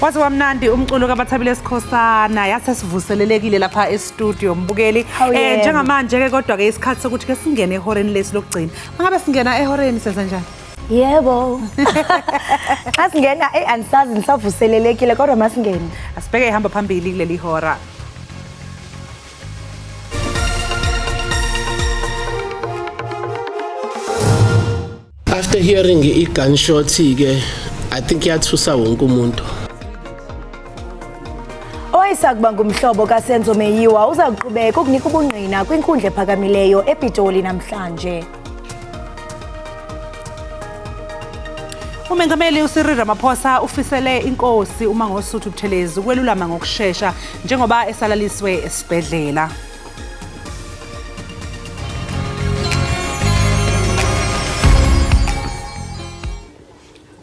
Wazi wamnandi umculo kaBathabile Sikhosana yasesivuselelekile lapha e-studio mbukeli. Njengamanje ke kodwa ke isikhathi sokuthi ke singene ehoreni lesi lokugcina. Mangabe singena ehoreni senza njani? Yebo. Xa singena andisazi nisavuselelekile kodwa masingene. Asibheke ihamba phambili kuleli hora. After hearing i-gunshot ke I think yathusa wonke umuntu. Owayesakuba ngumhlobo kaSenzo Meyiwa uza kuqhubeka ukunika ubungqina kwinkundla ephakamileyo ePitoli namhlanje. Umengameli uCyril Ramaphosa ufisele inkosi uMangosuthu Buthelezi ukwelulama ngokusheshsha njengoba esalaliswe esibhedlela.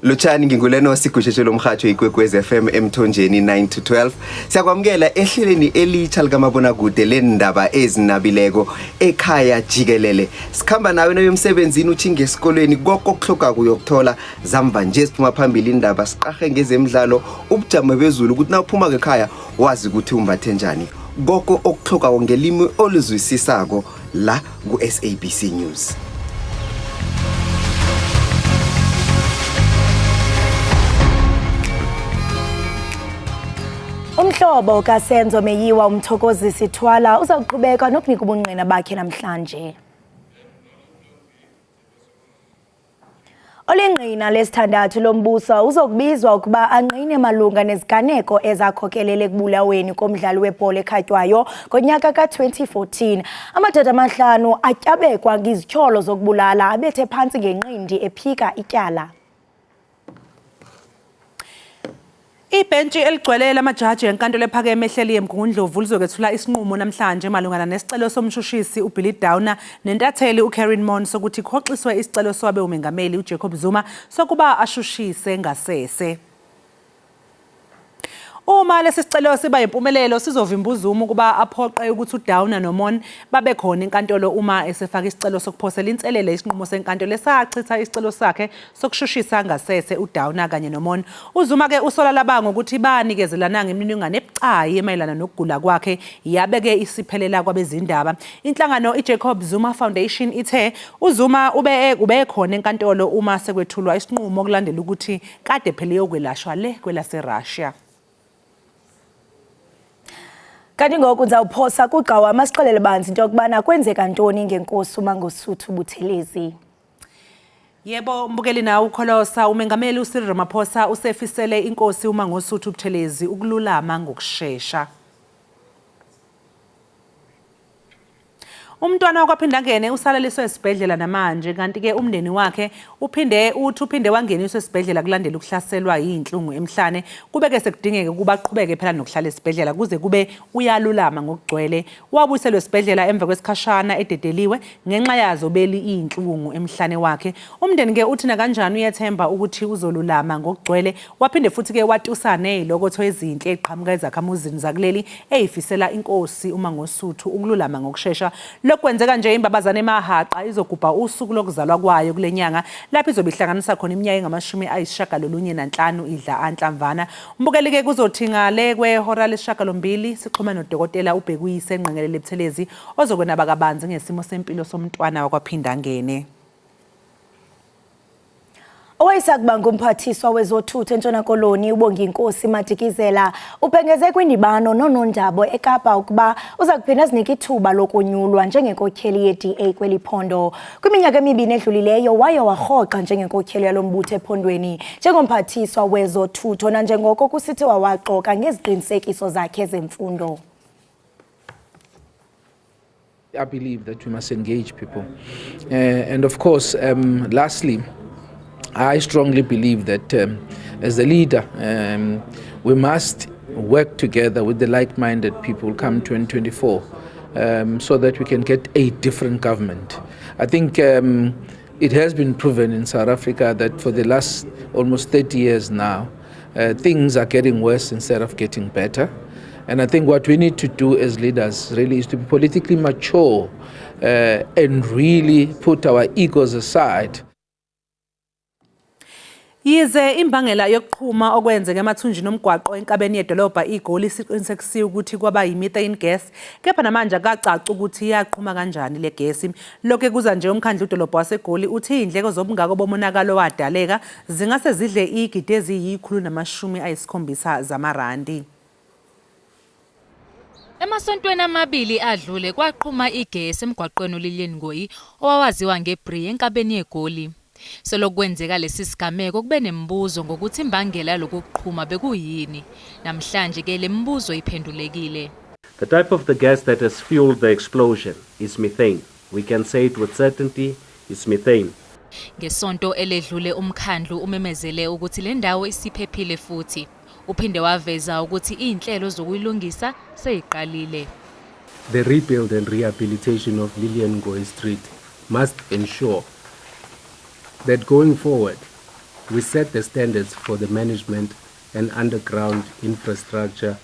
Lutshani nginguleno sigushishe lomkhathi ikwekwezi FM emthonjeni 9 to 12. Siyakwamukela ehleleni elitsha likaMabonakude lendaba ezinabileko Ekhaya Jikelele. Sikhamba nawe noyomsebenzini uthinge esikolweni konke okuhloka kuyokuthola zamva nje siphuma phambili indaba siqahe ngezemidlalo ubujamo bezulu ukuthi na uphuma ekhaya wazi ukuthi umbathe njani. Konke okuhloka ngelimi oluzwisisako la ku SABC News. Umhlobo kaSenzo Meyiwa uMthokozisi Thwala uza kuqhubeka nokunika ubungqina bakhe namhlanje. Olengqina lesithandathu lombuso uzokubizwa ukuba angqine malunga neziganeko ezakhokelele ekubulaweni komdlali webhola ekhatywayo ngonyaka ka-2014. Amadoda amahlanu atyabekwa ngizityholo zokubulala abethe phantsi ngenqindi ephika ityala. Ibhentshi eligcwele lamajaji enkantolo ephakeme ehleli eMgungundlovu lizokwethula isinqumo namhlanje malungana nesicelo somshushisi uBilly Downer nentatheli uKaren Mon sokuthi khoxiswe isicelo sowabe umengameli uJacob Zuma sokuba ashushise ngasese. Uma lesi sicelo siba yimpumelelo sizovimba uZuma ukuba aphoqe ukuthi uDowner noMon babe khona enkantolo uma esefaka isicelo sokuphosela inselele isinqumo senkantolo esachitha isicelo sakhe sokushushisa ngasese uDowner kanye noMon. uZuma ke usola labanga ukuthi banikezelana ngemininingwane ebucayi emayelana nokugula kwakhe yabeke isiphelela kwabezindaba. Inhlangano iJacob Zuma Foundation ithe uZuma ube khona enkantolo uma sekwethulwa isinqumo okulandela ukuthi kade phela yokwelashwa le kwelaseRussia. Kanti ngoku nizawuphosa kugqawa masixelele banzi into yokubana kwenzeka ntoni ngenkosi uMangosuthu Buthelezi. Yebo mbukeli nawe ukholosa umengameli uCyril Ramaphosa usefisele inkosi uMangosuthu Buthelezi ukululama ngokusheshsha. Umntwana wakwaphindangene usalaliswe esibhedlela namanje kanti ke umndeni wakhe uphinde wangeniswa esibhedlela kulandela ukuhlaselwa yinhlungu emhlane kubeke sekudingeka ukuba aqhubeke phela nokuhlala esibhedlela kuze kube uyalulama ngokugcwele. Wabuyiselwe esibhedlela emva kwesikhashana ededeliwe ngenxa yazo beli inhlungu emhlane wakhe. Umndeni ke uthina kanjani uyethemba ukuthi uzolulama ngokugcwele waphinde futhi ke watusana ezilokotho ezinhle eqhamuka ezakhamuzini zakuleli eyifisela inkosi uMangosuthu ukululama ngokusheshsha. Lokwenzeka nje imbabazane emahaqa izogubha usuku lokuzalwa kwayo kulenyanga lapho izobihlanganisa khona iminyaka engama-95 idla anhlamvana. Umbukeli ke kuzothinga le kwehora lesishiyagalombili sixhuma nodokotela uBhekuyise Ngqengelele Buthelezi ozokwenaba kabanzi ngesimo sempilo somntwana wakwaphindangene. Owayesakuba ngumphathiswa wezothutho eNtshona Koloni uBongikazi Madikizela ubhengeze kwindibano noNondaba eKapa ukuba uza kuphinda azinike ithuba lokonyulwa njengenkokheli yeDA kweli phondo. Kwiminyaka emibini edlulileyo waye warhoqa njengenkokheli yalombutho ephondweni njengomphathiswa wezothutho nanjengoko kusithiwa waxoka ngeziqinisekiso zakhe zemfundo. I believe that we must engage people. And of course, lastly, I strongly believe that as a leader, we must work together with the like-minded people come 2024 so that we can get a different government. I think it has been proven in South Africa that for the last almost 30 years now, things are getting worse instead of getting better. And I think what we need to do as leaders really is to be politically mature and really put our egos aside. Yize imbangela yokuqhuma okwenzeka emathunjini omgwaqo enkabeni yedolobha iGoli isiqinisekisiwe ukuthi kwaba yi-methane gas, kepha namanje akacaci ukuthi iyaqhuma kanjani le gesi. Lokho kuza nje umkhandlu udolobha waseGoli uthi indleko zobungako bomonakalo wadaleka zingase zidle igidi eziyi-170 zamarandi. Emasontweni amabili adlule kwaqhuma igesi emgwaqweni uLilian Ngoyi owawaziwa ngeBri enkabeni yeGoli. Selokwenzeka lesi sigameko kube nemibuzo ngokuthi imbangela lokuqhuma bekuyini. Namhlanje ke le mibuzo iphendulekile. The type of the gas that has fueled the explosion is methane. We can say it with certainty, it's methane. Ngesonto eledlule umkhandlu umemezele ukuthi le ndawo isiphephile futhi uphinde waveza ukuthi inhlelo zokuyilungisa seyiqalile. The rebuild and rehabilitation of Lilian Ngoyi Street must ensure that going forward, we set the standards for the management and underground infrastructure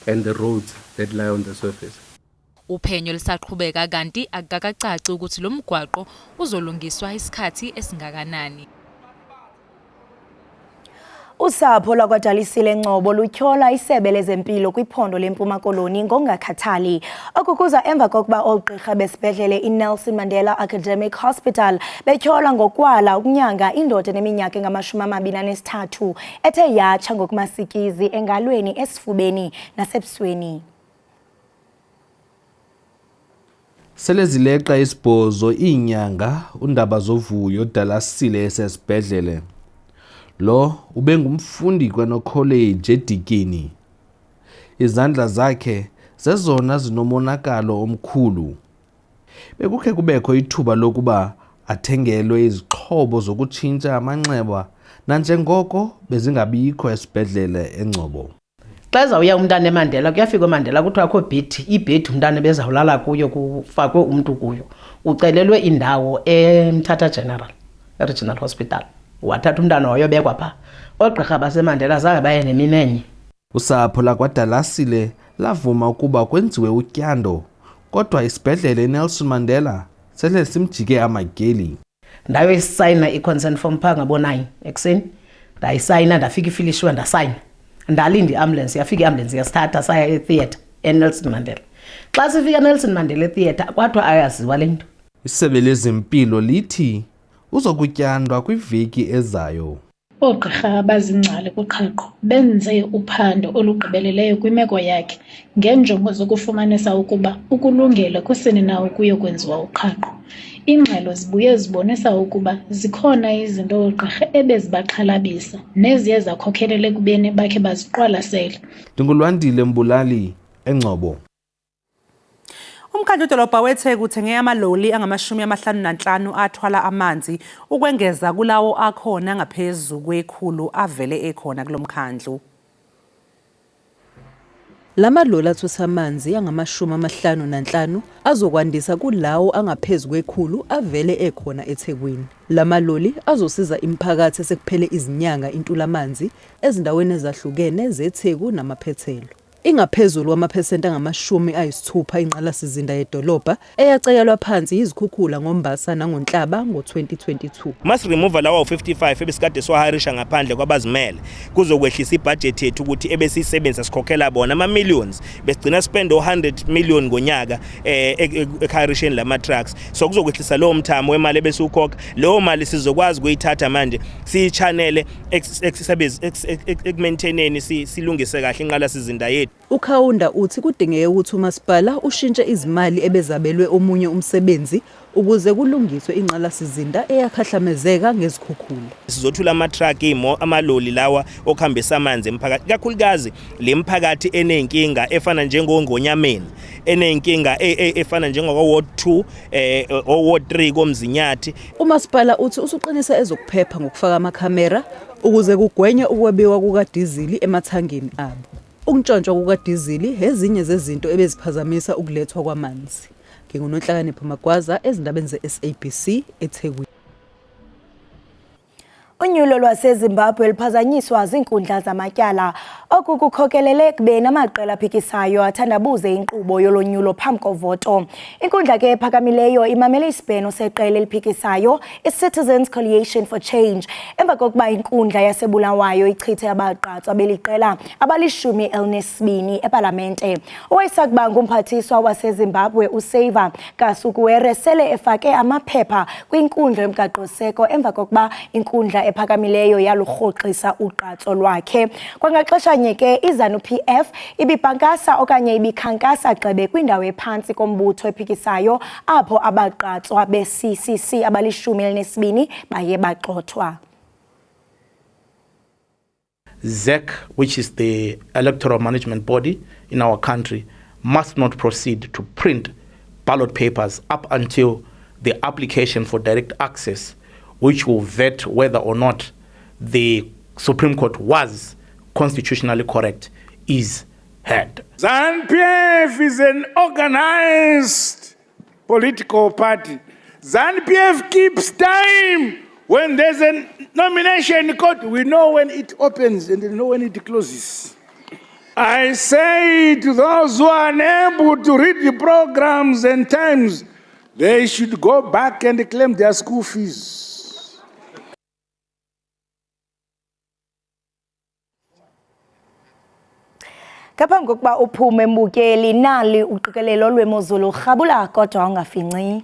and the roads that lie on the surface. Uphenyo lisaqhubeka kanti akakacaci ukuthi lo mgwaqo uzolungiswa isikhathi esingakanani. Usapho lwakwaDalisile Ngcobo lutyhola isebe lezempilo kwiphondo leMpuma Koloni ngongakhathali. Okukuza emva kokuba oogqirha besibhedlele iNelson Mandela Academic Hospital betyhola ngokwala ukunyanga indoda eneminyaka engama-23 ethe yatsha ngokumasikizi engalweni, esifubeni nasebusweni. Sele zileqa isibhozo iinyanga uNdaba Zovuyo Dalasile esesibhedlele. Lo ubengumfundi kwanocollege eDikini. Izandla zakhe zezona zinomonakalo omkhulu. Bekukhe kubekho ithuba lokuba athengelwe izixhobo zokutshintsha amanxeba nanjengoko bezingabikho esibhedlele eNgcobo. Xa zawuya umntana eMandela kuyafika eMandela kuthiwa akho bhedi, ibhedi umntana bezawulala kuyo kufakwe umuntu kuyo. Ucelelwe indawo eMthatha Regional Hospital. Wathatha umntana wayobekwa pha. Oogqirha baseMandela zange baye neminenye. Usapho lakwaDalasile lavuma ukuba kwenziwe utyando, kodwa isibhedlele iNelson Mandela sele simjike amageli. Ndayosayina i-consent form phaa ngabo-9 ekuseni. Ndayisayina ndafika ifilishwe ndasayina. Ndalinda i-ambulance, yafika i-ambulance yasithatha saya etheatre eNelson Mandela. Xa sifika eNelson Mandela etheatre kwathiwa ayaziwa le nto. Isebe lezempilo lithi uzokutyandwa kwiveki ezayo. Oogqirha abazingcali kuqhaqho benze uphando olugqibeleleyo kwimeko yakhe ngenjongo zokufumanisa ukuba ukulungele kusini na ukuyokwenziwa uqhaqho. Iingxelo zibuye zibonisa ukuba zikhona izinto oogqirha ebezibaxhalabisa neziye zakhokhelele ekubeni bakhe baziqwalasele. Ndingulwandile Mbulali, eNgcobo. Umkhandlu udolobha weTheku uthenge amaloli angama-55 athwala amanzi ukwengeza kulawo akhona ngaphezu kwe100 avele ekhona kulomkhandlu. Lamaloli athutha amanzi angama-55 azokwandisa kulawo angaphezu kwe100 avele ekhona eThekwini. Lamaloli azosiza imiphakathi esekuphele izinyanga intula amanzi ezindaweni ezahlukene zeTheku namaphethelo. Ingaphezulu wamaphesenti angama-60 inqalasizinda yedolobha eyacekelwa phansi izikhukhula ngoMbasa nangoNhlaba ngo-2022. Mas remove lawa u55 ebesikade siwahirisha ngaphandle kwabazimele kuzokwehlisa ibudget yethu ukuthi ebesisebenzisa sikhokhela bona ama millions besigcina spend 100 million ngonyaka ekhirisheni lama trucks. So kuzokwehlisa lo mthamo wemali ebesiukhokha, leyo mali sizokwazi ukuyithatha manje siyichanele ekumaintaineni silungise kahle inqalasizinda yethu. Ukhawunda uthi kudingeke ukuthi umasipala ushintshe izimali ebezabelwe omunye umsebenzi ukuze kulungiswe inqalasizinda eyakhahlamezeka ngezikhukhula. Sizothula ama-truck amaloli lawa okuhambisa amanzi emphakathi, kakhulukazi le mphakathi enenkinga efana njengongonyameni, enenkinga efana njengoko-Ward 2 o-Ward 3 komzinyathi. Umasipala uthi usuqinisa ezokuphepha ngokufaka amakhamera ukuze kugwenywe ukwebiwa kukadizili emathangeni abo. Ukuntshontshwa kukadizili ezinye zezinto ebeziphazamisa ukulethwa kwamanzi. NginguNonhlakanipho Magwaza ezindabeni ze-SABC eThekwini. Unyulo lwaseZimbabwe liphazanyiswa zinkundla zamatyala oku kukhokelele ekubeni amaqela aphikisayo athandabuze inkqubo yolonyulo phambi kovoto. Inkundla ke ephakamileyo imamele isibheno seqela eliphikisayo i-Citizens Coalition for Change emva kokuba inkundla yasebulawayo ichithe abagqatswa beliqela abali-12 epalamente. Owayesakuba ngumphathiswa waseZimbabwe uSaver Kasukuwere sele efake amaphepha kwinkundla yomgaqo-seko emva kokuba inkundla ephakamileyo yalurhoxisa ugqatso lwakhe. Kwangaxeshanye ke iZANU-PF ibibhankasa okanye ibikhankasa gxebe kwindawo ephantsi kombutho ephikisayo apho abagqatswa be-CCC abali-12 baye bagxothwa. ZEC, which is the electoral management body in our country, must not proceed to print ballot papers up until the application for direct access, which will vet whether or not the Supreme Court was constitutionally correct, is heard. ZANU-PF is an organized political party. ZANU-PF keeps time. When there's a nomination court, we know when it opens and we know when it closes. I say to those who are unable to read the programs and times, they should go back and claim their school fees. Ngaphambi kokuba uphume mbukeli nali uqikelelo lwemozulu rhabula kodwa ungafinci.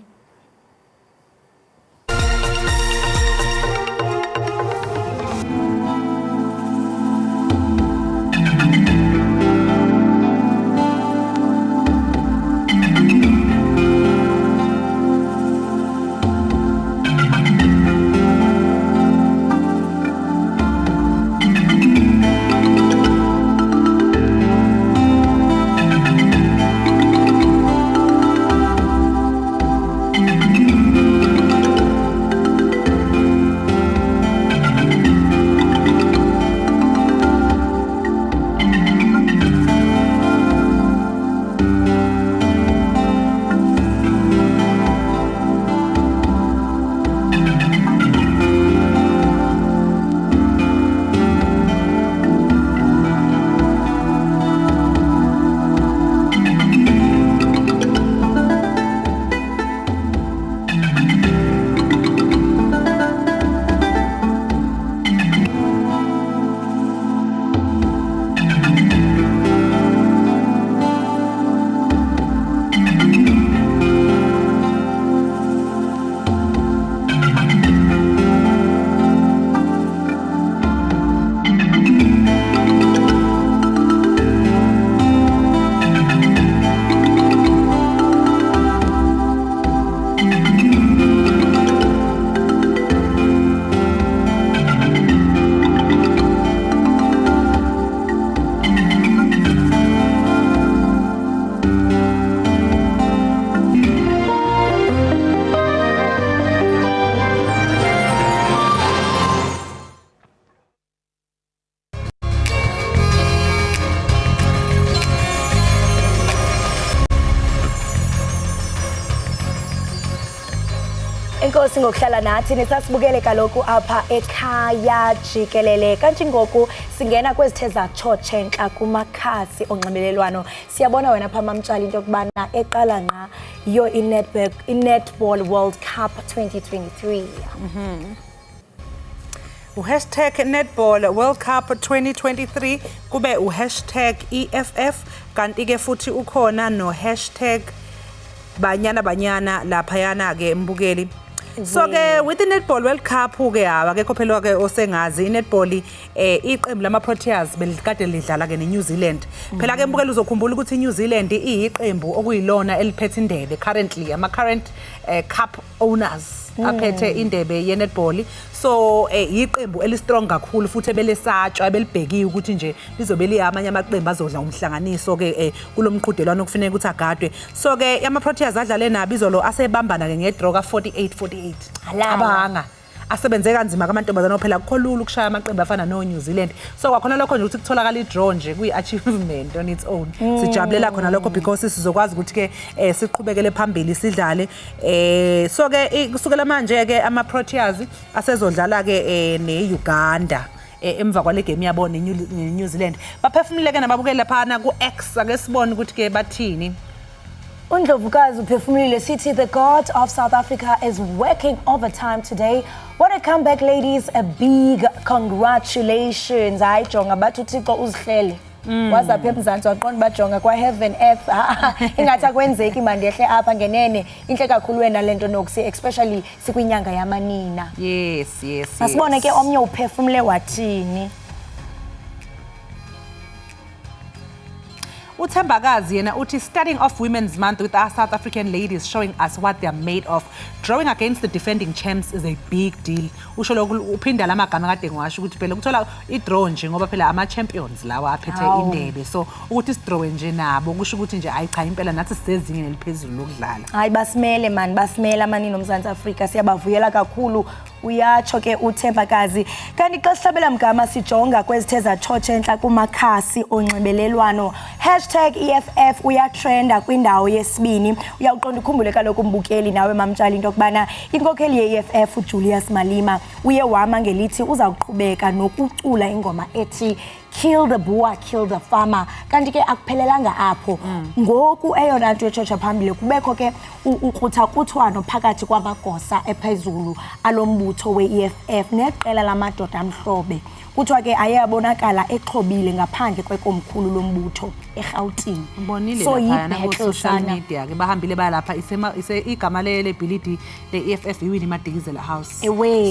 Inkosi ngokuhlala nathi nisasibukele kaloku apha ekhaya jikelele kanti ngoku singena kwezithe zatshotshenxa kumakhasi onxibelelwano. Siyabona wena pha mamtshali into yokubana eqala nqa yo i-Netball World Cup 2023. Hashtag Netball World Cup 2023 kube hashtag EFF kanti ke futhi ukhona no hashtag banyana laphayana ke mbukeli. So ke with the Netball World Cup ke akekho phela ke osengazi iNetball iqembu lama Proteas belikade lidlala ke neNew Zealand. Phela ke mbukeli uzokhumbula ukuthi iNew Zealand iyiqembu okuyilona eliphethe indebe currently ama current cup owners aphethe indebe yeNetball. So iqembu elistrong kakhulu futhi ebelesatshwa ebelibhekiwe ukuthi nje lizobe liyamanye amaqembu azodla umhlanganiso ke kulomqhudelwano kufanele ukuthi agadwe. So ke ama Proteas adlale nabo izolo asebambana ke ngedraw ka 48-48. asebenze kanzima kamantombazane phela kukhulula ukushaya amaqembu afana no New Zealand. So kwakhona lokho nje ukuthi kutholakala i-draw nje kuyi-achievement on its own. Sijabulela khona lokho because sizokwazi ukuthi ke siqhubekele phambili sidlale. So ke kusukela manje ke ama-Proteas asezodlala ke ne-Uganda. Emva kwale game yabo ne-New Zealand. Baphefumuleke nababukeli laphana ku-X ake sibone ukuthi ke bathini. Undlovukazi uphefumulile sithi the God of South Africa is working overtime today. What a comeback, ladies. A big congratulations. Hayi jonga bathi uThixo uzihlele. Wazapha eMzantsi waqonda bajonga kwa heaven earth. Ingathi akwenzeki manje ehle apha ngenene. Inhle kakhulu wena lento nokusi especially sikwinyanga yamanina. Yes. Masibone ke omnye uphefumule wathini. uThembakazi yena uthi starting off Women's Month with our South African ladies showing us what they're made of. Drawing against the defending champs is a big deal. Usho lokhu uphinda lamagama kade ngiwasho ukuthi phela ukuthola i-draw nje ngoba phela ama-champions lawa aphethe indebe. So ukuthi sidrawe nje nabo kusho ukuthi nje ayi cha impela nathi sisezingeni eliphezulu lokudlala. Hayi basimele man, basimele amanini oMzantsi Afrika, siyabavuyela kakhulu. Uyatsho ke uThembakazi. Kanti xa sihlabela mgama sijonga kwezithe zatshotshe enhla kumakhasi onxibelelwano. #EFF uyatrenda kwindawo yesibini. Uyawuqonda ukhumbule kaloku umbukeli nawe mamtshali into kubana inkokheli ye-EFF uJulius Malema uye wama ngelithi uza kuqhubeka nokucula ingoma ethi Kill the Boer, Kill the Farmer. Kanti ke akuphelelanga apho. Ngoku eyona nto etshotsha phambili kubekho ke ukruthakuthwano phakathi kwamagosa ephezulu alombutho we-EFF neqela lamadoda amhlobe. Kuthiwa ke ayabonakala exhobile ngaphandle kwekomkhulu lombutho eGauteng. Ubonile lapha ku social media ke bahambile balapha igama lebhilidi le-EFF iwini Madikizela House.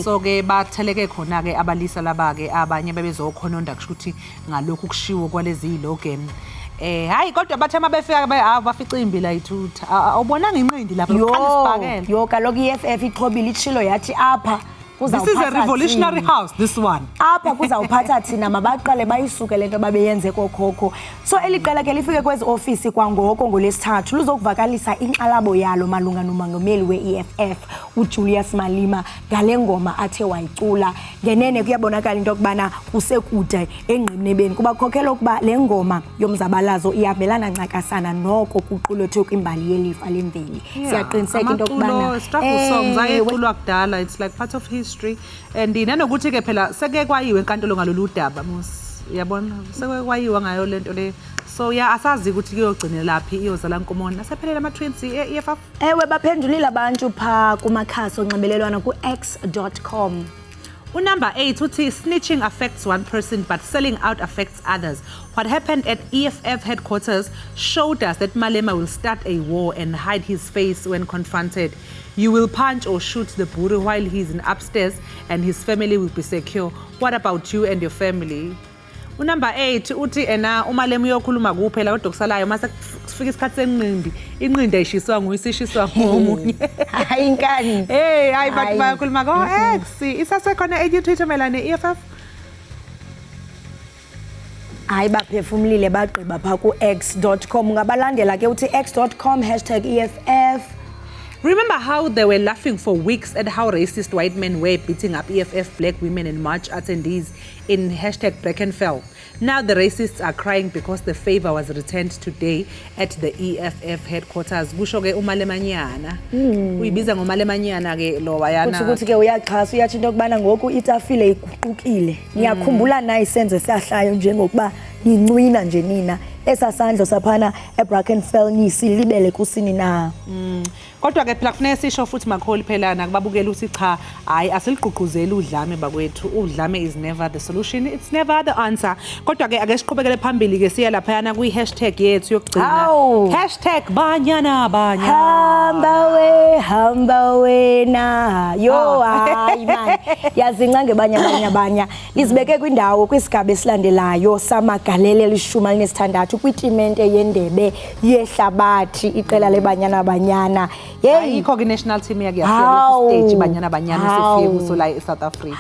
So ke batheleke khona ke abalisa laba ke abanye bebezokhononda kusho ukuthi ngalokhu kushiwo kwalezi logan. Hayi kodwa bathe mabefika bafica imbi la ithutha. Awubonanga inqindi lapha uqala sibhakela. Yo kaloku i-EFF ixhobile itshilo yathi apha. This is a revolutionary house, this one. Apha kuzawuphatha thina mabaqale bayisuke lento babeyenze kokhokho. So eliqela ke lifike kwezi office kwangoko ngolesithathu luzokuvakalisa inxalabo yalo malunga nomongameli we-EFF uJulius Malema ngale ngoma athe wayicula. Ngenene kuyabonakala into kubana kusekude engqinebeni kuba khokhela ukuba le ngoma yomzabalazo iyabelana ncakasana noko kuqulethwe kwimbali yelifa lemveli. Siyaqiniseka into kubana struggle songs ayeculwa kudala, it's like part of history. And nanokuthi ke phela seke kwayiwe enkantolo ngalolu daba mos yabona seke kwayiwa ngayo lento le. So asazi ukuthi kuyogcina laphi iyozala nkomona asephelela ama-twins e-EFF. Ewe baphendulile abantu pha kumakhasi onxibelelwano ku-x.com. Number 8 uthi snitching affects one person but selling out affects others. What happened at EFF headquarters showed us that Malema will start a war and hide his face when confronted. You will punch or shoot the Buru while he's in upstairs and his family will be secure. What about you and your family? Number 8 uthi uMalema uyokhuluma kuphela kodwa kusalayo mase kufika isikhathi senqindi inqindi ayishiswa nguyisishiswa ngomunye. Hayi inkani. Hayi bathi bayakhuluma ko-X isasekhona enye Twitter melane ne-EFF. Hayi baphefumulile bagqiba pha ku-x.com ngabalandela ke uthi x.com #EFF. Remember how they were laughing for weeks at how racist white men were beating up EFF black women and march attendees in #Brackenfell. Now the racists are crying because the favor was returned today at the EFF headquarters. Kusho ke umalemanyana. Uyibiza ngomalemanyana ke lo wayana. Ukuthi ke uyaxhasa uyathi into kubana ngoku itafile iguqukile. Ngiyakhumbula na isenzo sahlayo njengokuba nincwina nje nina esasandlo saphana eBrackenfell nisilibele kusini na. Kodwa ke phela kufanele sisho futhi makholi phela nakubabukela uthi cha hayi aseligqugquzela udlame bakwethu. Udlame is never the solution, it's never the answer. Kodwa ke ake siqhubekele phambili ke siya lapha yana kwi-hashtag yethu yokugcina. #banyana banyana. Hamba wena. Yo hayi man. Yazinca ngebanya lizibeke kwindawo kwisigaba esilandelayo samagalelo elishuma elinesithandathu kwitimente yendebe yehlabathi iqela lebanyana banyana. Ayikho ke national team yake yafika stage banyana sifike kuso la eSouth Africa.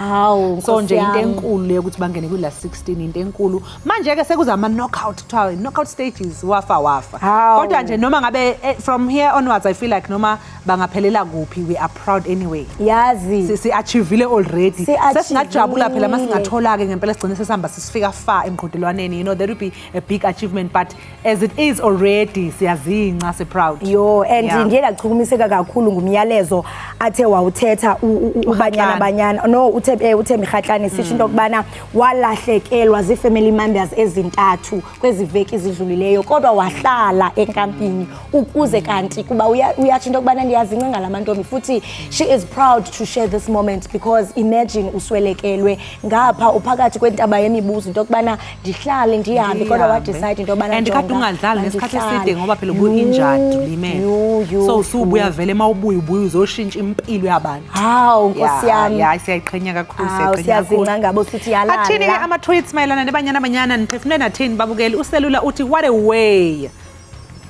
So nje into enkulu le ukuthi bangene kwi last 16 into enkulu. Manje ke sekuza ama knockout stages wafa. Kodwa nje noma ngabe from here onwards I feel like noma bangaphelela kuphi we are proud anyway. Yazi si achievele already sesingajabula phela masingathola ke ngempela sigcine sesihamba sisifika far emqhudelwaneni, you know, that would be a big achievement, but as it is already siyazinca se proud. Yo, and ndiye ndachukumiseka kakhulu ngumyalezo athe wawuthetha ubanyana no uThembi Kgatlana sithi into kubana walahlekelwa zi-family members ezintathu kwezi veki ezidlulileyo kodwa wahlala enkampini ukuze kanti kuba uyathi into kubana ndiyazinca ngalamantombi futhi she is proud to share this moment because imagine uswelekelwe ngapha uphakathi kwentaba yemibuzo into kubana ndihlale ndihambe kodwa wa decide into kubana and kade ungadlali nesikhathi eside ngoba phela ubu-injured ulimele, so usubuya vele mawubuya uzoshintsha impilo yabantu. Hawu Nkosi yami. Ya siyayiqhenya kakhulu, siyazinca ngabo sithi yalala. Athini ke ama-tweets mayelana nebanyana niphefumule nathini babukeli? Uselula uthi what a way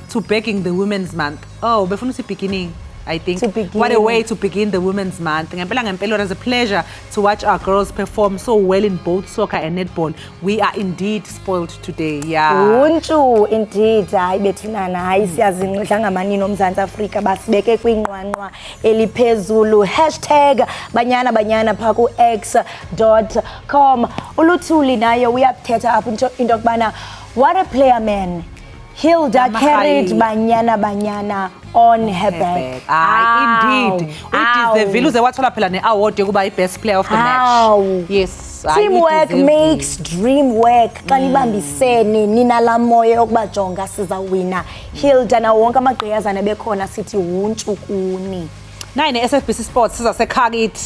to begging the Women's Month. Oh, befuna uthi beginning, I think. What a way to begin the Women's Month. Ngempela it was a pleasure to watch our girls perform so well in both soccer and netball. We are indeed spoiled today. Yeah. Untu indeed. Hayi bethunana hayi siyazinqa ngamanini oMzantsi Afrika basibeke kwinqwanqwa eliphezulu #banyana pha ku x.com. Uluthuli naye uyathetha apho into kubana what a player man. Hilda carried banyana on her back. Indeed. Udeserve uze wathola phela ne-award yokuba i-best player of the match. Yes. Teamwork makes dream work. Xa nibambisene nina la moya yokubajonga sizawina. Hilda na wonke amagqiyazana bekhona sithi untsukuni. Nayi ne-SABC Sports sizasekhakit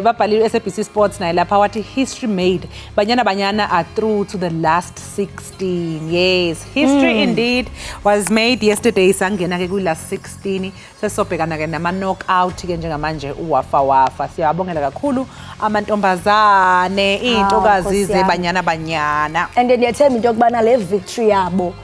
babhaliwe SABC Sports naye lapha wathi history made. Banyana are through to the last 16. Yes, history indeed was made yesterday. Sangena ke kwi-last 16 sesobhekana ke nama-knockout ke njengamanje uwafa. Siyabongela kakhulu amantombazane iy'ntokazi zebanyana. And ndiyathemba into yokubana le victory yabo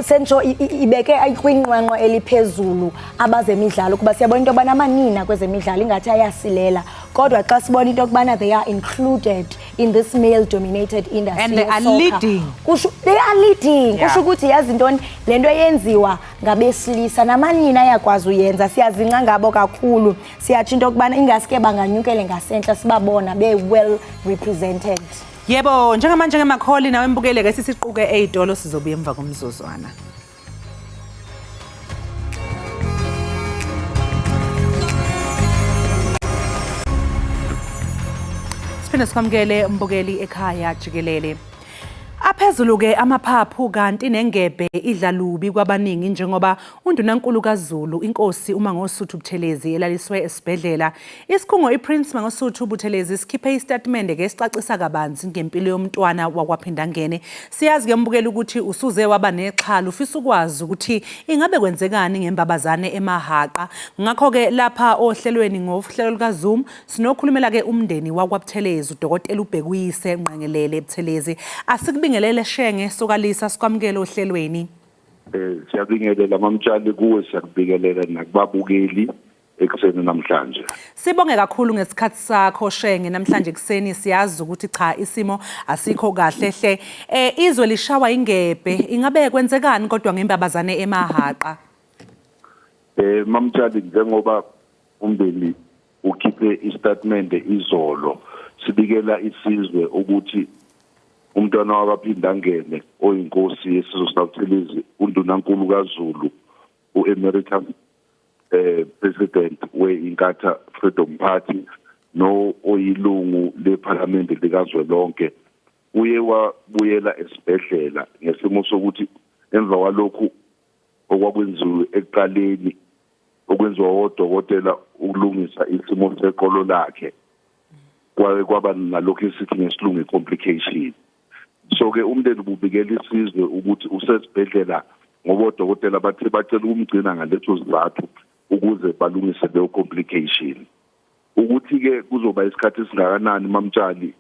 sentsho ibeke kwinqwanqwa eliphezulu abazemidlalo kuba siyabona into yobana amanina kwezemidlalo ingathi ayasilela kodwa xa sibona into yokubana they are included in this male dominated industry and they are leading. Kusho ukuthi yazi ntoni le nto yenziwa ngabesilisa namanina ayakwazi uyenza. Siyazinca ngabo kakhulu, siyatsho into yokubana ingaske banganyukele ngasentla sibabona be-well represented. Yebo, njengamanje ngemakholi nawe mbukele ke sisiquke ey'tolo sizobuya emva komzuzwana. Siphinde sikwamukele mbukeli ekhaya Jikelele. Aphezulu ke amaphaphu kanti nengebhe idla lubi kwabaningi njengoba undunankulu kaZulu inkosi uMangosuthu Buthelezi elaliswe esibhedlela. Isikhungo iPrince Mangosuthu Buthelezi sikhiphe istatement ke sicacisa kabanzi ngempilo yomntwana wakwaPhindangene. Siyazi ke mbukela ukuthi usuze waba nexhala ufisa ukwazi ukuthi ingabe kwenzekani ngembabazane emahaqa. Ngakho ke lapha ohlelweni ngohlelo lukaZoom sinokhulumela ke umndeni wakwaButhelezi uDokotela uBhekuyise Nqengelele Buthelezi. Asikubingelele Shenge sokalisa sikwamukele ohlelweni. Siyabingelela mamtshali kuwe, siyakubingelela nakubabukeli ekuseni namhlanje. Sibonge kakhulu ngesikhathi sakho Shenge namhlanje ekseni. Siyazi ukuthi cha isimo asikho kahle hle. Izwe lishawa ingebhe, ingabe kwenzekani kodwa ngembabazane emahaqa? Mamtshali njengoba umndeni ukhiphe istatement izolo sibikela isizwe ukuthi umntwana wakwaPhindangene oyinkosi yesizwe saButhelezi undunankulu kaZulu uEmeritus President we-Inkatha Freedom Party no oyilungu leParliament likazwelonke uye wabuyela esibhedlela ngesimo sokuthi emva kwalokhu okwakwenziwe ekuqaleni okwenziwa odokotela ukulungisa isimo seqolo lakhe kwaba nalokho esithi ngesilungu complication. So ke umndeni ubikela isizwe ukuthi usesibhedlela ngoba odokotela bathi bacela ukumgcina ngaleso sizathu ukuze balungise leyo complication. Ukuthi ke kuzoba isikhathi esingakanani mamtshali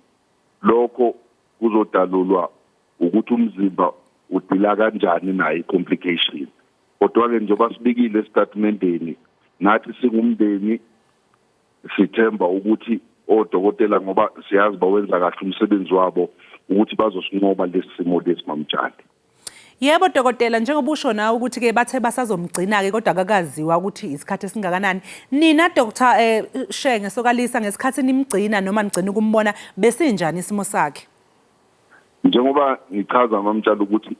lokho kuzodalulwa ukuthi umzimba udila kanjani nayo complication. Kodwa ke njengoba sibikile estatementeni nathi singumndeni sithemba ukuthi odokotela ngoba siyazi bawenza kahle umsebenzi wabo ukuthi bazosinqoba lesimo lesimamtshali. Yebo dokotela, njengoba usho nawe ukuthi ke bathe basazomgcina ke kodwa akakaziwa ukuthi isikhathi esingakanani. Nina Dr. Shenge Sokalisa ngesikhathi nimgcina noma nigcina ukumbona besinjani isimo sakhe? Njengoba ngichaza mamtshalo ukuthi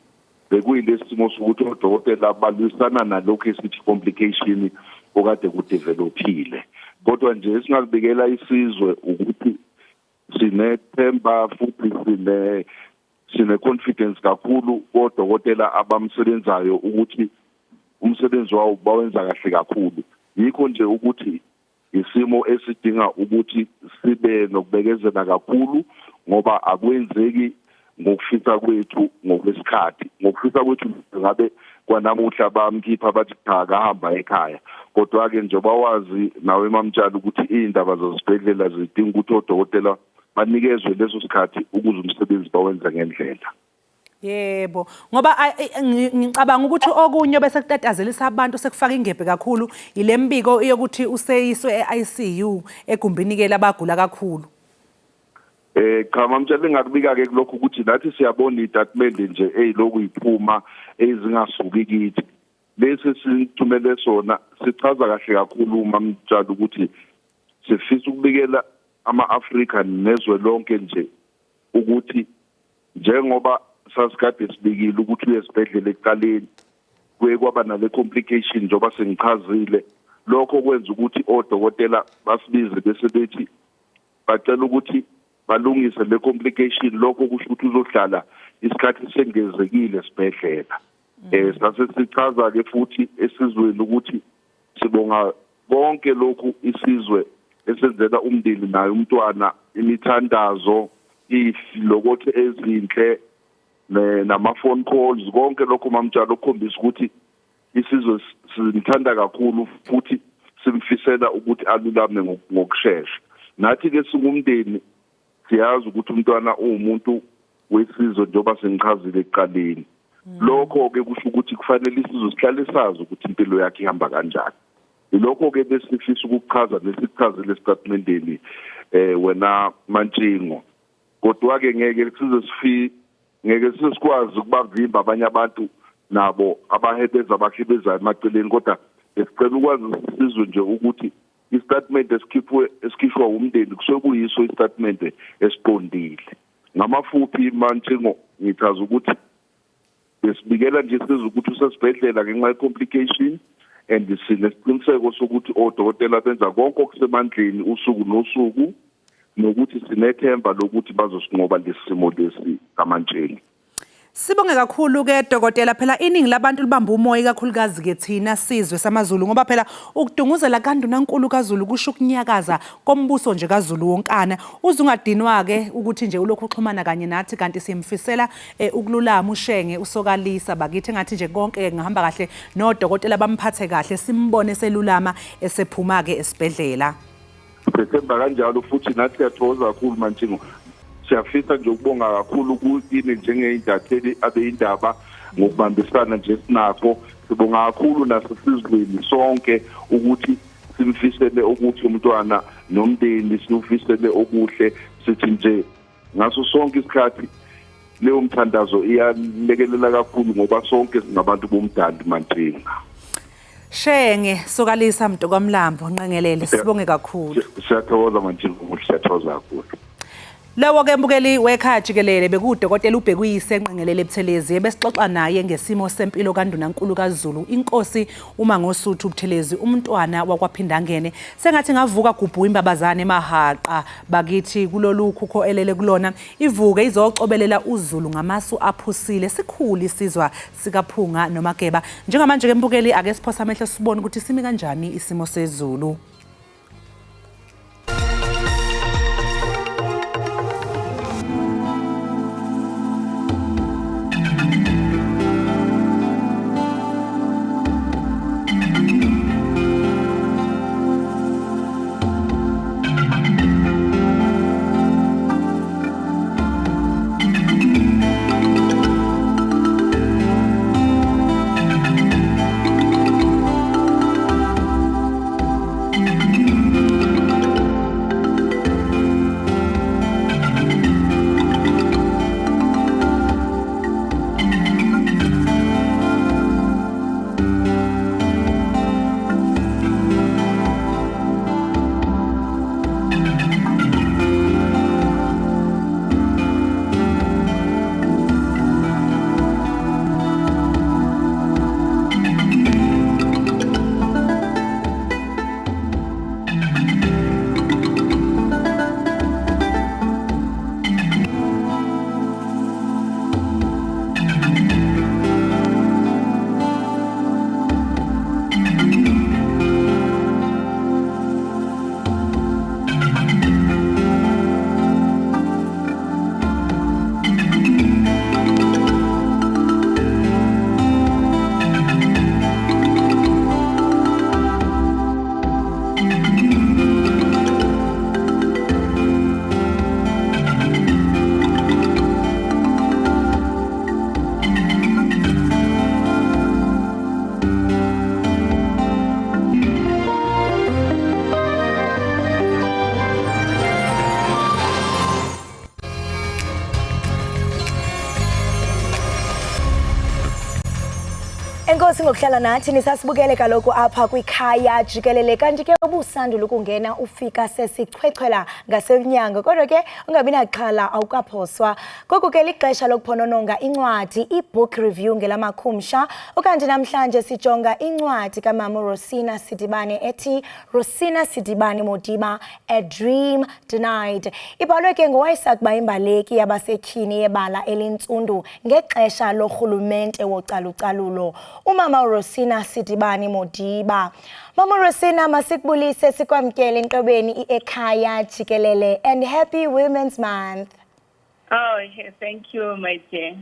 bekuyilesimo sokuthi odokotela balwisana nalokho esithi complication okade kudevelophile. Kodwa nje esingakubikela isizwe ukuthi sinethemba futhi sine confidence kakhulu kodokotela abamsebenzayo ukuthi umsebenzi wawo bawenza kahle kakhulu. Yikho nje ukuthi isimo esidinga ukuthi sibe nokubekezela kakhulu ngoba akwenzeki ngokufisa kwethu ngokwesikhathi. Ngokufisa kwethu ngabe kwanamuhla bamkhipha bathi cha akahamba ekhaya. Kodwa ke njengoba wazi nawe mamtshalo ukuthi izindaba zesibhedlela zidinga ukuthi odokotela banikezwe leso sikhathi ukuze umsebenzi bawenza ngendlela. Yebo, ngoba ngicabanga ukuthi okunye bese kutatazelisa abantu sekufaka ingebhe kakhulu ilembiko yokuthi useyiswe eICU egumbini ke labagula kakhulu. Cha mamtshela ngakubika ke lokho ukuthi nathi siyabona istatement nje eyiloku iphuma ezingasuki kithi. Bese sithumele sona sichaza kahle kakhulu mamtshela ukuthi sifisa ukubikela ama-Afrika nezwe lonke nje ukuthi njengoba sasikade sibikile ukuthi uye esibhedlela ekuqaleni kuye kwaba nale complication njengoba sengichazile lokho kwenza ukuthi odokotela basibize bese bethi bacela ukuthi balungise le complication lokho kusho ukuthi uzohlala isikhathi sengezekile esibhedlela. Sase sichaza ke futhi esizweni ukuthi sibonga konke lokhu isizwe esenzela umndeni naye umntwana imithandazo ilokothi ezinhle nama phone calls konke lokho mamtshalo okhombisa ukuthi isizwe simthanda kakhulu futhi simfisela ukuthi alulame ngokusheshsha. Nathi ke singumndeni siyazi ukuthi umntwana umuntu wesizwe njengoba sengichazile ekuqaleni. Lokho ke kusho ukuthi kufanele isizwe sihlale sazi ukuthi impilo yakhe ihamba kanjani. Ilokho ke besifisa ukuchaza nesichazile estatementeni wena Mantshingo. Kodwa ke ngeke sisikwazi ukubavimba abanye abantu nabo abahebeza abakhibezayo emaceleni kodwa esicela ukwazi isizwe nje ukuthi istatement esikhishwa umndeni kusuke kuyiso istatement esiqondile. Ngamafuphi Mantshingo ngichaza ukuthi besibikela nje sizwe ukuthi usesibhedlela ngenxa ye complication and sinesiqiniseko sokuthi odokotela benza konke okusemandleni usuku nosuku nokuthi sinethemba lokuthi bazosinqoba lesimo lesi kaMantsheni. Sibonge kakhulu ke dokotela, phela iningi labantu libamba umoya kakhulukazi ke thina sizwe samaZulu ngoba phela ukudunguzela kandunankulu kaZulu kusho ukunyakaza kombuso nje kaZulu wonkana. Uzungadinwa ke ukuthi nje ulokhu uxhumana kanye nathi kanti simfisela ukululama uShenge uSokalisa bakithi ngathi nje konke ngahamba kahle nodokotela bamphathe kahle simbone selulama esephuma ke esibhedlela. Sithemba kanjalo futhi nathi siyathokoza kakhulu Mantshingo. Siyafisa nje ukubonga kakhulu kuyini njengeyindatheli abeindaba ngokubambisana nje sinakho. Sibonga kakhulu nasesizweni sonke ukuthi simfisele ukuthi umntwana nomndeni simfisele okuhle sithi nje ngaso sonke isikhathi leyo mthandazo iyalekelela kakhulu ngoba sonke singabantu bomdandi Mantshingo. Shenge Sokalisa Mntokamlambo Nqengelele sibonge kakhulu. Siyathokoza Mantshingo, siyathokoza kakhulu. Lawo ke mbukeli wekhaya Jikelele bekudokotela uBhekuyise Nqengelele Buthelezi besixoxa naye ngesimo sempilo kandunankulu kaZulu inkosi uma ngosuthu Buthelezi umntwana wakwaphindangene sengathi ngavuka gubhu imbabazane mahaqa bakithi kulolukhu kho elele kulona ivuke izocobelela uZulu ngamasu aphusile sikhulu isizwa sikaphunga nomageba njengamanje ke mbukeli ake siphosa amehlo sibone ukuthi simi kanjani isimo seZulu. Enkosi ngokuhlala nathi nisasibukele kaloku apha kwikhaya jikelele kanti ke ubusandula ukungena ufika sesichwechwela ngasenyanga kodwa ke ungabi naxhala awukaphoswa ngoku ke lixesha lokuphonononga incwadi i-book review ngelamakhumsha okanti namhlanje sijonga incwadi kamama Rosina Sidibane ethi Rosina Sidibane Modiba A Dream Denied ibhalwe ke ngowayesakuba imbaleki yabasetyhini yebala elintsundu ngexesha lorhulumente wocalucalulo umama Rosina Sidibane Modiba. Mama Rosina masikubulise sikwamkele entobeni Ekhaya Jikelele and happy Women's Month. Oh, thank you, my dear.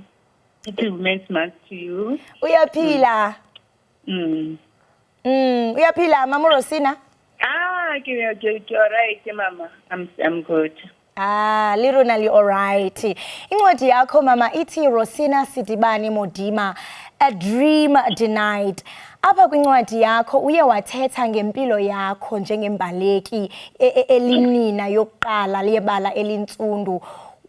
Happy Women's Month to you. Uyaphila? Uyaphila, Mama Rosina? Okay, all right, Mama. I'm good. Literally all right. Incwadi yakho mama ithi Rosina Sidibane Modiba A Dream Denied. Apha kwincwadi yakho uye wathetha ngempilo yakho njengembaleki elinina yokuqala lebala elintsundu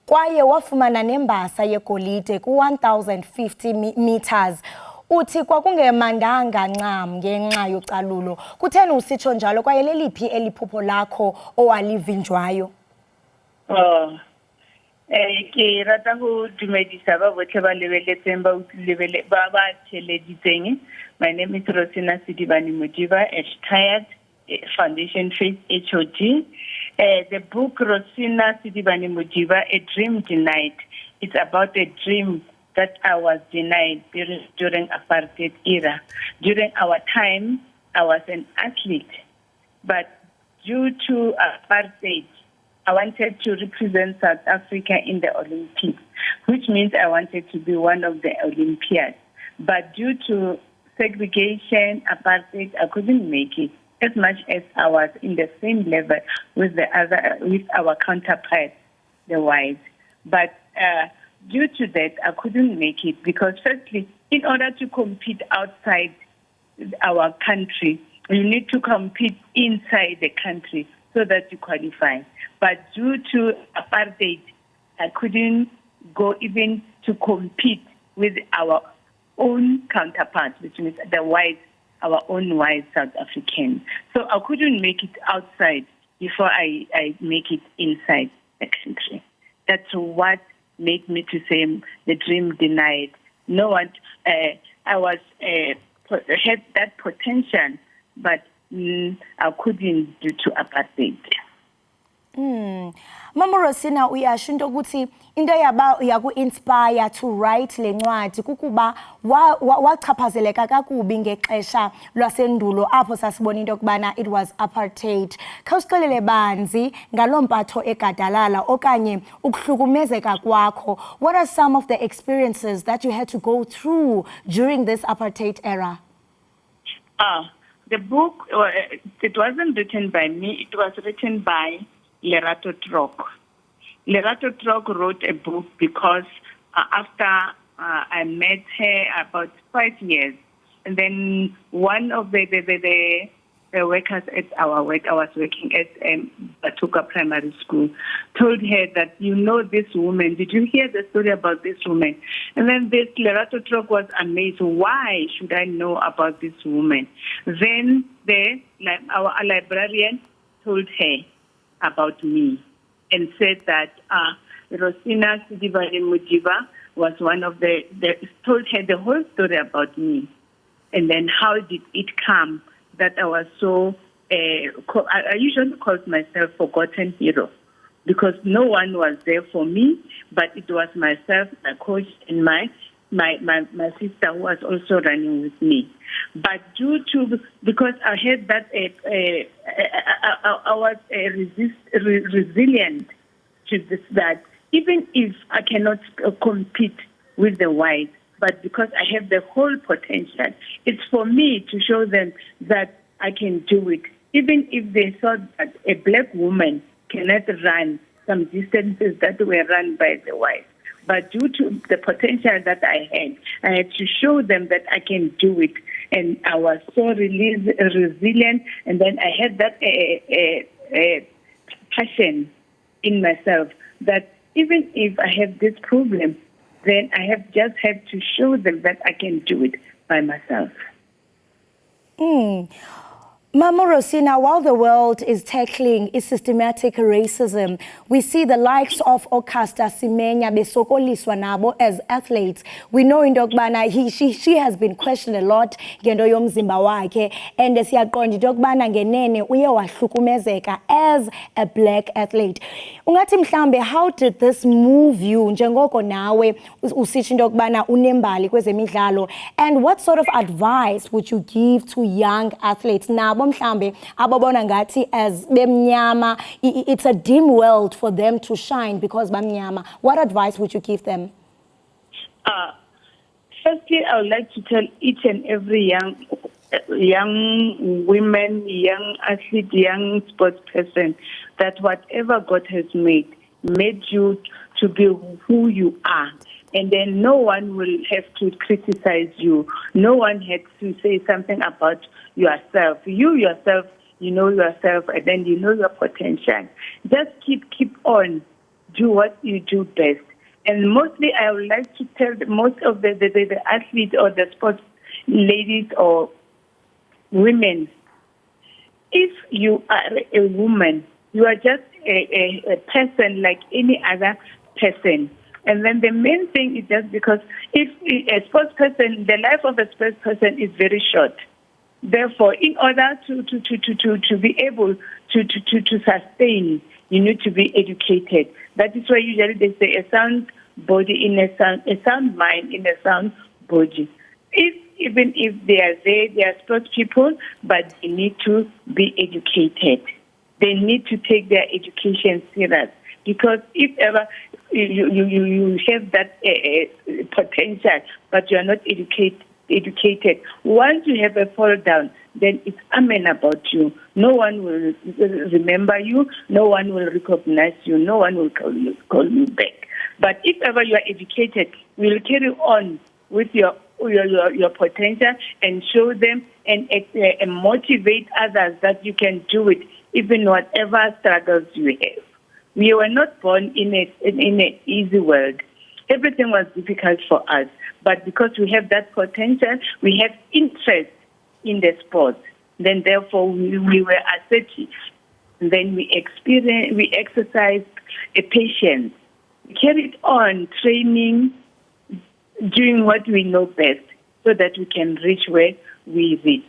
kwaye wafumana nembasa yegolide ku-1050 meters. Uthi kwakungemandanga ncam ngenxa yocalulo. Kutheni usitsho njalo kwaye leliphi eliphupho lakho owalivinjwayo? Ke rata go dumedisa ba botlhe ba lebeletseng ba theleditseng. My name is Rosina Sidibane Modiba, Ekhaya Foundation Faith HOD. The book Rosina Sidibane Modiba, A Dream Denied. It's about a dream that I was denied during apartheid era. During our time, I was an athlete, but due to apartheid, I wanted to represent South Africa in the Olympics, which means I wanted to be one of the Olympians. But due to segregation, apartheid, I couldn't make it as much as I was in the same level with our counterparts, the whites. But due to that, I couldn't make it because firstly, in order to compete outside our country, you need to compete inside the country so that you qualify. But due to apartheid, I couldn't go even to compete with our own counterparts, which means the whites, our own white South Africans. So I couldn't make it outside before I make it inside the country. That's what made me to say the dream denied. No one, I had that potential, but I couldn't due to apartheid. Mama Rosina uyasho into ukuthi into yaku-inspire to write le ncwadi kukuba wachaphazeleka kakubi ngexesha lwasendulo apho sasibona into yokubana it was apartheid. Khawusixelele banzi ngaloo mpatho egadalala okanye ukuhlukumezeka kwakho. What are some of the experiences that you had to go through during this apartheid era? The book, it wasn't written by me, it was written by Lerato Trok. Lerato Trok wrote a book because after I met her about 5 years, and then one of the workers at our work, I was working at Batuka Primary School, told her that, you know this woman, did you hear the story about this woman? And then this Lerato Trok was amazed, why should I know about this woman? Then our librarian told her about me and said that Rosina Sidibane Modiba was one of told her the whole story about me. And then how did it come that I was so, I usually call myself forgotten hero because no one was there for me, but it was myself, my coach, and my sister who was also running with me. But because I had that, I was resilient to this, that even if I cannot compete with the whites, but because I have the whole potential, it's for me to show them that I can do it. Even if they thought that a black woman cannot run some distances that were run by the whites. But due to the potential that I had to show them that I can do it. And I was so resilient. And then I had that passion in myself that even if I have this problem, then I have to show them that I can do it by myself. Mama Rosina, while the world is tackling systematic racism, we see the likes of Okasta Simenya besokoliswa nabo as athletes. We know in Dokbana she has been questioned a lot ngento yomzimba wakhe, and siyaqonda Dokbana ngenene uye wahlukumezeka as a black athlete. Ungathi mhlambe, how did this move you njengoko nawe usitsho into yokubana unembali kwezemidlalo, and what sort of advice would you give to young athletes nabo mhlambe ababona ngathi as bemnyama it's a dim world for them to shine because bamnyama? What advice would you give them? Firstly, I would like to tell each and every young women, young athlete, young sports person that whatever God has made you to be who you are. And then no one will have to criticize you. No one has to say something about yourself. You yourself, you know yourself, and then you know your potential. Just keep on. Do what you do best. And mostly I would like to tell most of the athletes or the sports ladies or women, if you are a woman, you are just a person like any other person. And then the main thing is just because if a sports person, the life of a sports person is very short. Therefore, in order to be able to sustain, you need to be educated. That is why usually they say a sound body in a sound mind in a sound body. Even if they are sports people, but they need to be educated. They need to take their education serious. Because if ever you have that potential, but you are not educated, once you have a fall down, then it's amen about you. No one will remember you. No one will recognize you. No one will call you back. But if ever you are educated, you will carry on with your potential and show them and motivate others that you can do it, even whatever struggles you have. We were not born in an easy world. Everything was difficult for us. But because we have that potential, we have interest in the sport. Then therefore we were assertive. Then we exercised a patience. We carried on training, doing what we know best so that we can reach where we reach.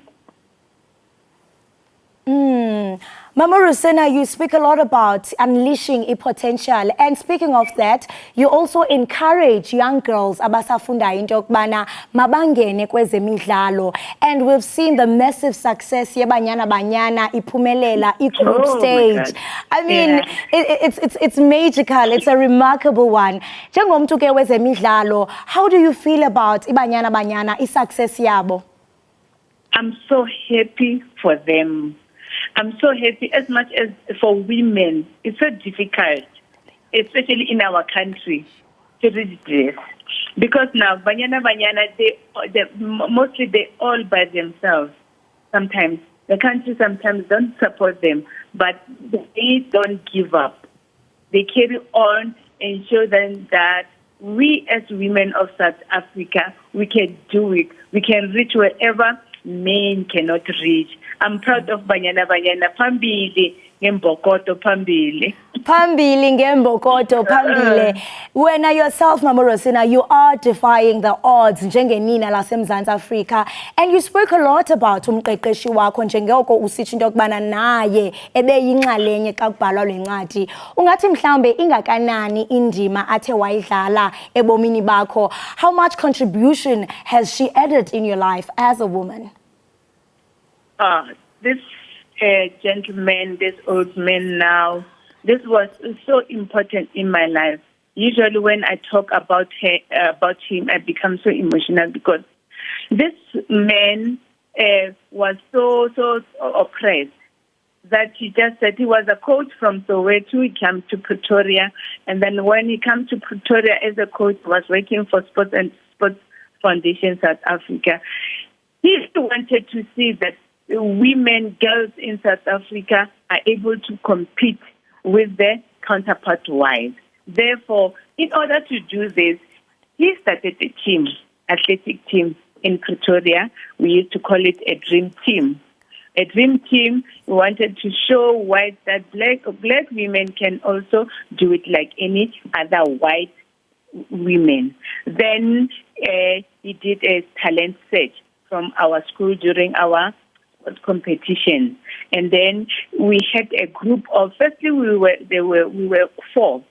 Mama Rosina, you speak a lot about unleashing a potential, and speaking of that, you also encourage young girls abasafunda into yokubana mabangene kwezemidlalo, and we've seen the massive success yeBanyana Banyana iphumelela group stage. I mean, it's magical. It's a remarkable one. Njengomntu ke wezemidlalo, how do you feel about iBanyana Banyana success yabo? I'm so happy for them. I'm so happy. As much as for women, it's so difficult, especially in our country, to reach this. Because now, Banyana, mostly they all by themselves. Sometimes the country sometimes don't support them, but they don't give up. They carry on and show them that we as women of South Africa, we can do it. We can reach wherever men cannot reach. I'm proud of Banyana Phambili ngembokoto phambili. Phambili ngembokoto phambili. When yourself, Mama Rosina, you are defying the odds njengenina laseMzantsi Afrika, and you spoke a lot about umqeqeshi wakho njengoko usitsho into yokubana naye ebeyinxalenye xa kubhalwa le ncwadi. Ungathi mhlambe ingakanani indima athe wayidlala ebomini bakho? How much contribution has she added in your life as a woman? This gentleman, this old man now, this was so important in my life. Usually when I talk about him, I become so emotional because this man was so oppressed that he just said he was a coach from Soweto. He came to Pretoria, and then when he came to Pretoria as a coach, he was working for Sports and Sports Foundation South Africa. He wanted to see that women, girls in South Africa are able to compete with their counterpart wives. Therefore, in order to do this, he started a team, athletic team, in Pretoria, we used to call it a dream team. A dream team, we wanted to show white that black women can also do it like any other white women. Then he did a talent search from our school during our competition, and then we had a group of. Firstly, we were 4.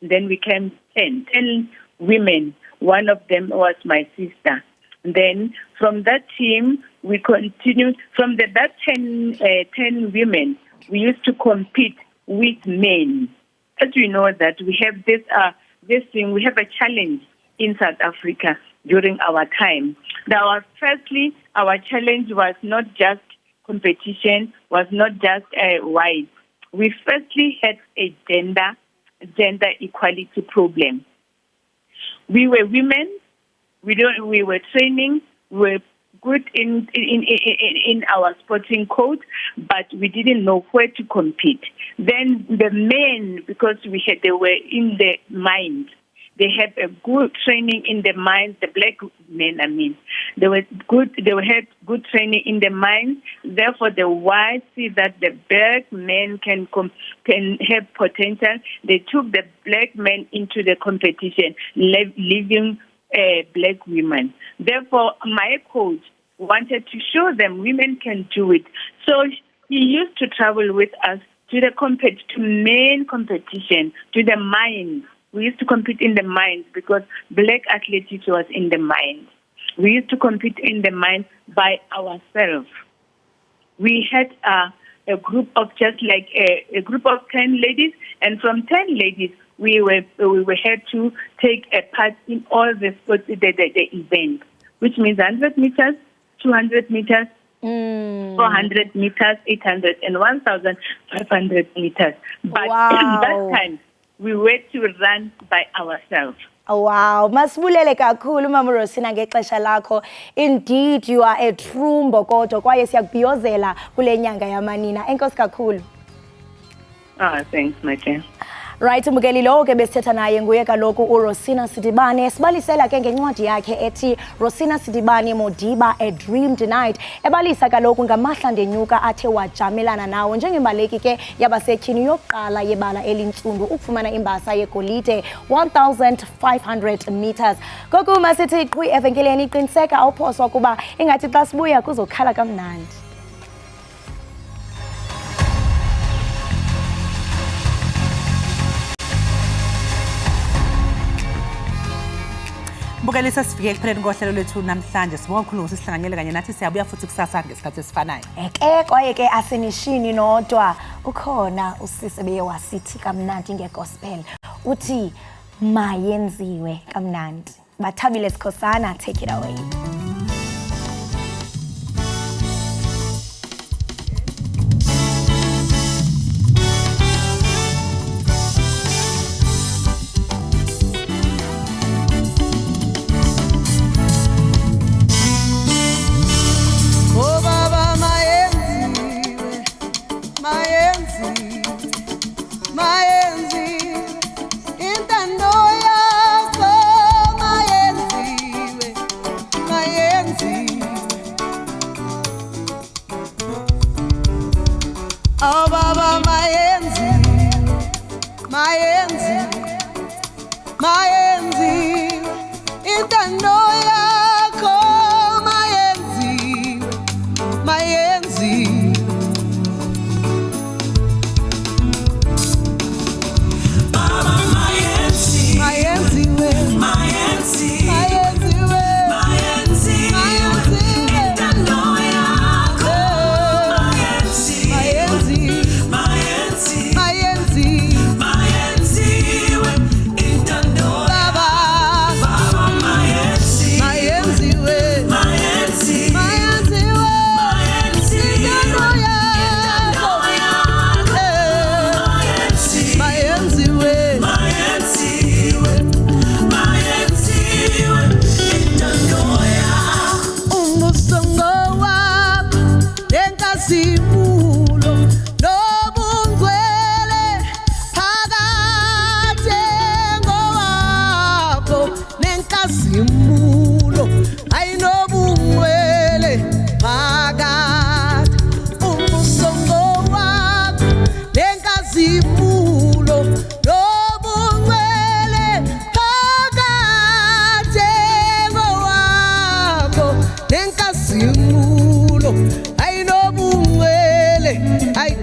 Then we came 10 women. One of them was my sister. Then from that team, we continued. From that 10 women, we used to compete with men. As we know that we have this thing, we have a challenge in South Africa during our time. Now, firstly, our challenge was not just competition, was not just white. We firstly had a gender equality problem. We were women. We were training. We were good in our sporting code, but we didn't know where to compete. Then the men, because they were in the mines. They had a good training in the mines. The black men, they had good training in the mines. Therefore, the whites see that the black men can have potential. They took the black men into the competition, leaving black women. Therefore, my coach wanted to show them women can do it. So he used to travel with us to the main competition, to the mines. We used to compete in the mines because black athletics was in the mines. We used to compete in the mines by ourselves. We had a group of a group of 10 ladies, and from 10 ladies, we had to take a part in all the sports, the events, which means 100 meters, 200 meters, 400 meters, 800, and 1,500 meters. But that time, we were to run by ourselves. Wow, masibulele kakhulu Mama Rosina ngexesha lakho. Indeed, you are a true mbokodo kwaye siyakubhiyozela kule nyanga yamanina. Enkosi kakhulu. Thanks, my dear. Right, umukeli lo ke besithetha naye nguye kaloku uRosina Sidibane. Sibalisela ke ngencwadi yakhe ethi Rosina Sidibane Modiba A Dream Denied. Ebalisa kaloku ngamahla ndenyuka athe wajamelana nawo njengembaleki ke yabasetyhini yokuqala yebala elintsundu ukufumana imbasa yegolide 1500 meters. Ngoku masithi qhwi evenkeleni iqiniseka awuphoswa kuba ingathi xa sibuya kuzokhala kamnandi. Bukelisa sifike ekupheleni kohlelo lwethu namhlanje. Sibonga kakhulu ngosihlanganyele kanye nathi siyabuya futhi kusasa ngesikhathi esifanayo. Kwaye ke asinishini nodwa. Ukhona usisi beye wasithi kamnandi ngegospel. Uthi mayenziwe kamnandi. Bathabile Sikhosana, take it away.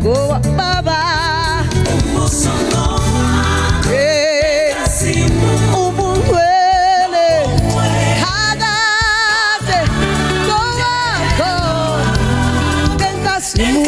Goa baba ubungwele hakade Goa ko kenkasimu